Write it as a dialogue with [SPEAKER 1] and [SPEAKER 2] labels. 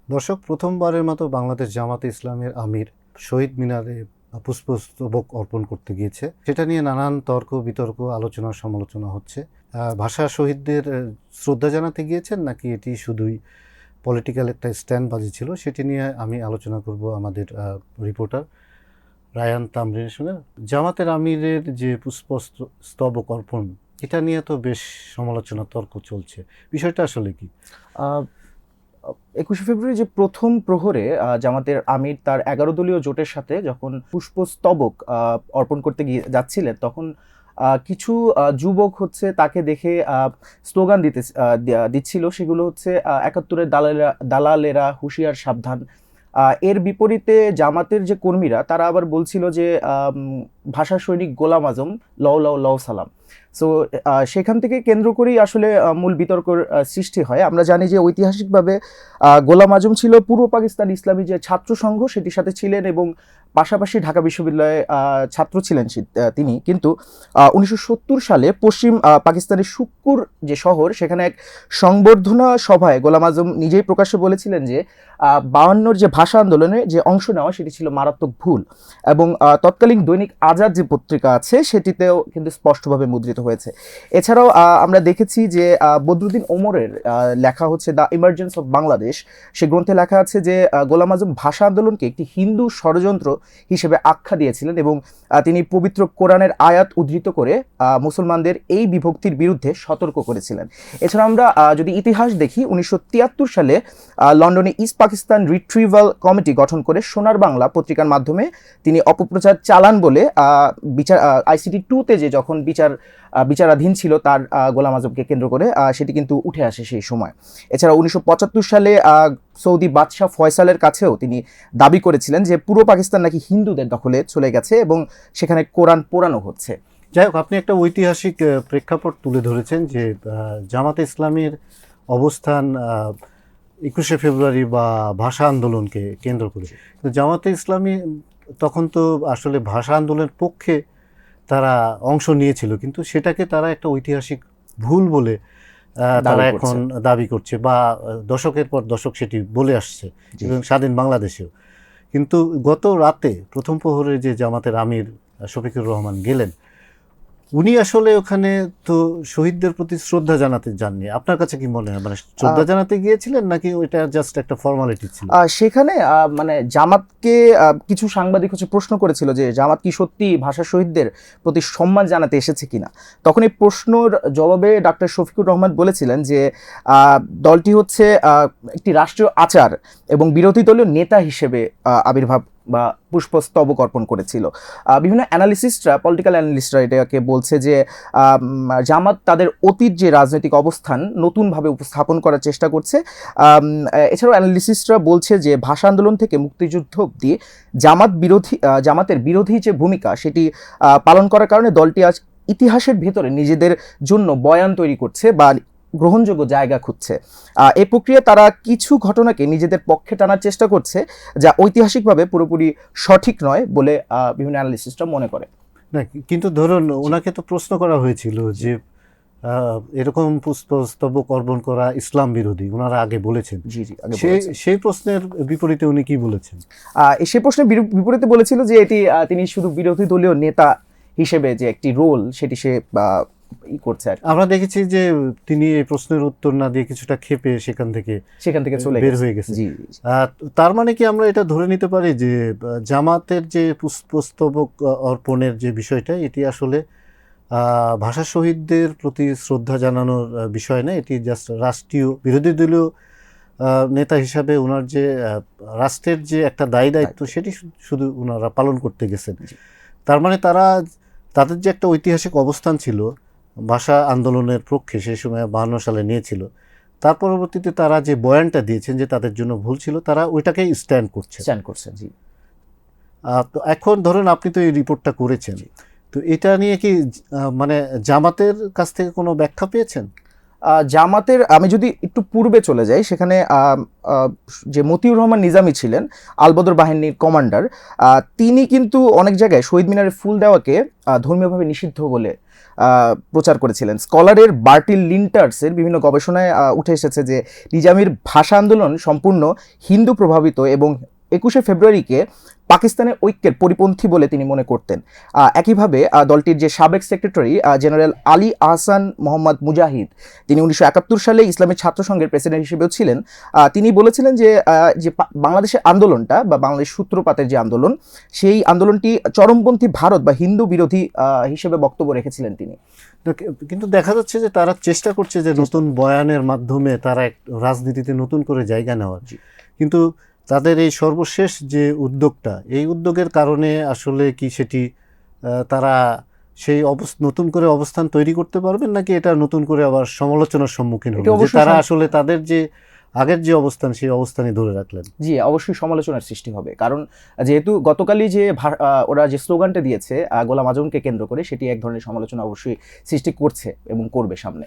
[SPEAKER 1] দর্শক, প্রথমবারের মতো বাংলাদেশ জামাতে ইসলামের আমির শহীদ মিনারে পুষ্পস্তবক অর্পণ করতে গিয়েছে। সেটা নিয়ে নানান তর্ক বিতর্ক, আলোচনা সমালোচনা হচ্ছে। ভাষা শহীদদের শ্রদ্ধা জানাতে গিয়েছেন নাকি এটি শুধুই পলিটিক্যাল একটা স্ট্যান্ডবাজি ছিল, সেটি নিয়ে আমি আলোচনা করব আমাদের রিপোর্টার রায়ান তামরিনের সঙ্গে। জামাতের আমিরের যে পুষ্পস্তবক অর্পণ, এটা নিয়ে তো বেশ সমালোচনা তর্ক চলছে। বিষয়টা আসলে কি?
[SPEAKER 2] 21শে ফেব্রুয়ারি যে প্রথম প্রহরে জামাতের আমির তার 11 দলীয় জোটের সাথে যখন পুষ্পস্তবক অর্পণ করতে গিয়ে যাচ্ছিলেন, তখন কিছু যুবক হচ্ছে তাকে দেখে স্লোগান দিচ্ছিল। সেগুলো হচ্ছে 71-এর দালালেরা হুঁশিয়ার সাবধান। এর বিপরীতে জামাতের যে কর্মীরা তারা আবার বলছিল যে ভাষা সৈনিক গোলাম আজম, লও লও লও সালাম। সো সেখান থেকে কেন্দ্র করেই আসলে মূল বিতর্কের সৃষ্টি হয়। আমরা জানি যে ঐতিহাসিকভাবে গোলাম আজম ছিল পূর্ব পাকিস্তান ইসলামী যে ছাত্র সংঘ সেটির সাথে ছিলেন এবং পাশাপাশি ঢাকা বিশ্ববিদ্যালয়ে ছাত্র ছিলেন তিনি। কিন্তু 1970 সালে পশ্চিম পাকিস্তানের শুক্কুর যে শহর, সেখানে এক সংবর্ধনা সভায় গোলাম আজম নিজেই প্রকাশ্যে বলেছিলেন যে 52-র যে ভাষা আন্দোলনে যে অংশ নেওয়া সেটি ছিল মারাত্মক ভুল। এবং তৎকালীন দৈনিক আজাদ যে পত্রিকা আছে সেটিতেও কিন্তু স্পষ্টভাবে মুদ্রিত হয়েছে। এছাড়াও আমরা দেখেছি যে বদরুদ্দিন ওমরের লেখা হচ্ছে দ্য ইমার্জেন্স অফ বাংলাদেশ, সে গ্রন্থে লেখা আছে যে গোলাম আজম ভাষা আন্দোলনকে একটি হিন্দু ষড়যন্ত্র হিসেবে আখ্যা দিয়েছিলেন এবং তিনি পবিত্র কোরআনের আয়াত উদ্ধৃত করে মুসলমানদের এই বিভক্তির বিরুদ্ধে সতর্ক করেছিলেন। এছাড়া আমরা যদি ইতিহাস দেখি, 1973 সালে লন্ডনে ইস্ট পাকিস্তান রিট্রিভাল কমিটি গঠন করে সোনার বাংলা পত্রিকার মাধ্যমে তিনি অপপ্রচার চালান বলে বিচার ICT 2-তে যে যখন বিচারাধীন ছিল তার গোলাম আজমকে কেন্দ্র করে, সেটি কিন্তু উঠে আসে সেই সময়। এছাড়া 1975 সালে সৌদি বাদশাহ ফয়সালের কাছেও তিনি দাবি করেছিলেন যে পুরো পাকিস্তান নাকি হিন্দুদের দখলে চলে গেছে এবং সেখানে কোরআন পোড়ানো হচ্ছে।
[SPEAKER 1] যাই হোক, আপনি একটা ঐতিহাসিক প্রেক্ষাপট তুলে ধরেছেন যে জামাতে ইসলামের অবস্থান 21শে ফেব্রুয়ারি বা ভাষা আন্দোলনকে কেন্দ্র করে। কিন্তু জামাতে ইসলামী তখন তো আসলে ভাষা আন্দোলনের পক্ষে তারা অংশ নিয়েছিল, কিন্তু সেটাকে তারা একটা ঐতিহাসিক ভুল বলে তারা এখন দাবি করছে, বা দশকের পর দশক সেটি বলে আসছে, এবং স্বাধীন বাংলাদেশেও। কিন্তু গত রাতে প্রথম প্রহরে যে জামাতের আমির শফিকুর রহমান গেলেন, উনি আসলে ওখানে তো শহীদদের প্রতি শ্রদ্ধা জানাতে যাননি। আপনার কাছে কি মনে হয়, মানে শ্রদ্ধা জানাতে গিয়েছিলেন নাকি ওইটা জাস্ট একটা ফর্মালিটি ছিল?
[SPEAKER 2] সেখানে মানে জামাতকে কিছু সাংবাদিক হচ্ছে প্রশ্ন করেছিল যে জামাত কি সত্যি ভাষা শহীদদের প্রতি সম্মান জানাতে এসেছে কিনা। তখন এই প্রশ্নর জবাবে ডাক্তার শফিকুর রহমান বলেছিলেন যে দলটি হচ্ছে একটি রাষ্ট্রীয় আচার এবং বিরোধী দলীয় নেতা হিসেবে আবির্ভাব বা পুষ্পস্তবক অর্পণ করেছিল। বিভিন্ন পলিটিক্যাল অ্যানালিস্টরা এটাকে বলছে যে জামাত তাদের অতীত যে রাজনৈতিক অবস্থান নতুনভাবে উপস্থাপন করার চেষ্টা করছে। এছাড়াও অ্যানালিস্টরা বলছে যে ভাষা আন্দোলন থেকে মুক্তিযুদ্ধ অবধি জামাতের বিরোধী যে ভূমিকা সেটি পালন করার কারণে দলটি আজ ইতিহাসের ভেতরে নিজেদের জন্য বয়ান তৈরি করছে বা গ্রহণযোগ্য জায়গা খুঁজছে। এই প্রক্রিয়া তারা কিছু ঘটনাকে নিজেদের পক্ষে টানার চেষ্টা করছে, যা ঐতিহাসিকভাবে পুরোপুরি সঠিক নয় বলে বিভিন্ন অ্যানালিস্টরা মনে করে।
[SPEAKER 1] না, কিন্তু ধরুন ওনাকে তো প্রশ্ন করা হয়েছিল যে এরকম পুষ্পস্তবক অর্পণ করা ইসলাম বিরোধী, ওনারা আগে বলেছেন। সেই প্রশ্নের বিপরীতে উনি কি বলেছেন?
[SPEAKER 2] সেই প্রশ্নের বিপরীতে বলেছিল যে এটি তিনি শুধু বিরোধী দলীয় নেতা হিসেবে যে একটি রোল সেটি সে করছে।
[SPEAKER 1] আমরা দেখেছি যে তিনি এই প্রশ্নের উত্তর না দিয়ে কিছুটা ক্ষেপে সেখান থেকে চলে বের হয়ে গেছে। তার মানে কি আমরা এটা ধরে নিতে পারি যে জামাতের যে পুষ্পস্তবক অর্পণের যে বিষয়টা, এটি আসলে ভাষা শহীদদের প্রতি শ্রদ্ধা জানানোর বিষয় না, এটি জাস্ট রাষ্ট্রীয় বিরোধী দলীয় নেতা হিসাবে ওনার যে রাষ্ট্রের যে একটা দায়িত্ব সেটি শুধু ওনারা পালন করতে গেছেন। তার মানে তাদের যে একটা ঐতিহাসিক অবস্থান ছিল ভাষা আন্দোলনের পক্ষে, সেই সময় 52 সালে নিয়েছিল, তার পরবর্তীতে তারা যে বয়ানটা দিয়েছেন যে তাদের জন্য ভুল ছিল, তারা ওইটাকেই স্ট্যান্ড করছে।
[SPEAKER 2] জি।
[SPEAKER 1] তো এখন ধরুন আপনি তো এই রিপোর্টটা করেছেন, তো এটা নিয়ে কি মানে জামাতের কাছ থেকে কোনো ব্যাখ্যা পেয়েছেন?
[SPEAKER 2] জামাতের আমি যদি একটু পূর্বে চলে যাই, সেখানে যে মতিউর রহমান নিজামী ছিলেন আলবদর বাহিনীর কমান্ডার, তিনি কিন্তু অনেক জায়গায় শহীদ মিনারে ফুল দেওয়াকে ধর্মীয়ভাবে নিষিদ্ধ বলে প্রচার করেছিলেন। স্কলারের বার্টিল লিন্টার্সের বিভিন্ন গবেষণায় উঠে এসেছে যে নিজামীর ভাষা আন্দোলন সম্পূর্ণ হিন্দু প্রভাবিত এবং 21শে ফেব্রুয়ারিকে পাকিস্তানের ঐক্যের পরিপন্থী বলে তিনি মনে করতেন। একইভাবে দলটির যে সাবেক সেক্রেটারি জেনারেল আলী আহসান মোহাম্মদ মুজাহিদ, তিনি 1971 সালে ইসলামী ছাত্র সংঘের প্রেসিডেন্ট হিসেবেও ছিলেন। তিনি বলেছিলেন যে বাংলাদেশের আন্দোলনটা বা বাংলাদেশ সূত্রপাতের যে আন্দোলন, সেই আন্দোলনটি চরমপন্থী ভারত বা হিন্দু বিরোধী হিসেবে বক্তব্য রেখেছিলেন তিনি।
[SPEAKER 1] কিন্তু দেখা যাচ্ছে যে তারা চেষ্টা করছে যে নতুন বয়ানের মাধ্যমে তারা রাজনীতিতে নতুন করে জায়গা নেওয়ার, কিন্তু তাদের এই সর্বশেষ যে উদ্যোগটা, এই উদ্যোগের কারণে আসলে কি সেটি তারা সেই নতুন করে অবস্থান তৈরি করতে পারবেন, নাকি এটা নতুন করে আবার সমালোচনার সম্মুখীন হবে যে তারা আসলে তাদের যে আগের যে অবস্থান সেই অবস্থানই ধরে রাখলেন?
[SPEAKER 2] জি, অবশ্যই সমালোচনার সৃষ্টি হবে, কারণ যেহেতু গতকালই যে ওরা যে স্লোগানটা দিয়েছে গোলাম আজমকে কেন্দ্র করে, সেটি এক ধরনের সমালোচনা অবশ্যই সৃষ্টি করছে এবং করবে সামনে।